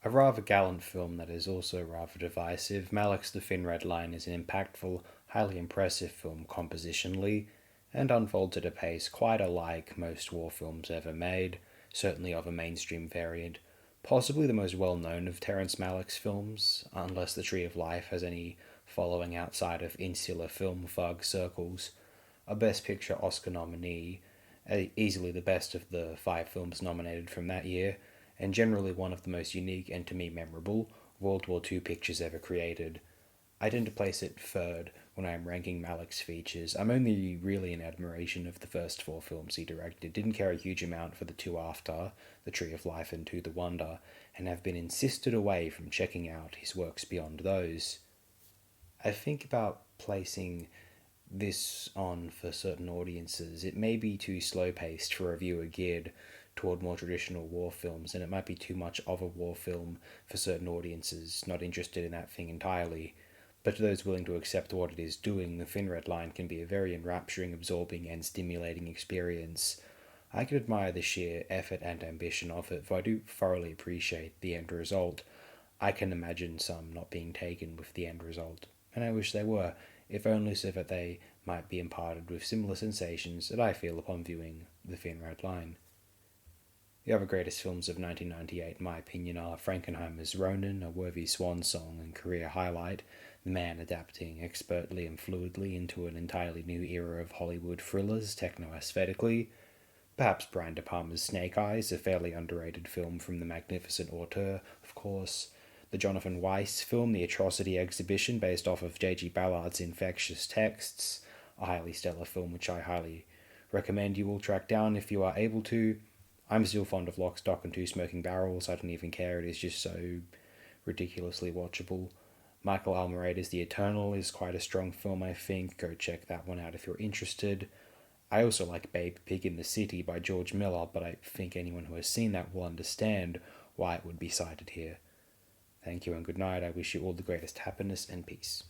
A rather gallant film that is also rather divisive, Malick's The Thin Red Line is an impactful, highly impressive film compositionally, and unfolds at a pace quite unlike most war films ever made, certainly of a mainstream variant. Possibly the most well known of Terrence Malick's films, unless The Tree of Life has any following outside of insular film thug circles. A Best Picture Oscar nominee, easily the best of the five films nominated from that year, and generally one of the most unique and to me memorable World War II pictures ever created. I tend to place it third when I am ranking Malick's features. I'm only really in admiration of the first four films he directed, didn't care a huge amount for the two after, The Tree of Life and To the Wonder, and have been insisted away from checking out his works beyond those. I think about placing this on for certain audiences. It may be too slow paced for a viewer geared toward more traditional war films, and it might be too much of a war film for certain audiences not interested in that thing entirely. But to those willing to accept what it is doing, The Thin Red Line can be a very enrapturing, absorbing, and stimulating experience. I can admire the sheer effort and ambition of it, for I do thoroughly appreciate the end result. I can imagine some not being taken with the end result, and I wish they were, if only so that they might be imparted with similar sensations that I feel upon viewing The Thin Red Line. The other greatest films of 1998, in my opinion, are Frankenheimer's Ronin, a worthy swan song and career highlight, the man adapting expertly and fluidly into an entirely new era of Hollywood thrillers techno aesthetically. Perhaps Brian De Palma's Snake Eyes, a fairly underrated film from the magnificent auteur, of course. The Jonathan Weiss film, The Atrocity Exhibition, based off of J.G. Ballard's Infectious Texts, a highly stellar film which I highly recommend you all track down if you are able to. I'm still fond of Lock, Stock, and Two Smoking Barrels. I don't even care. It is just so ridiculously watchable. Michael Almereyda's The Eternal is quite a strong film, I think. Go check that one out if you're interested. I also like Babe Pig in the City by George Miller, but I think anyone who has seen that will understand why it would be cited here. Thank you and good night. I wish you all the greatest happiness and peace.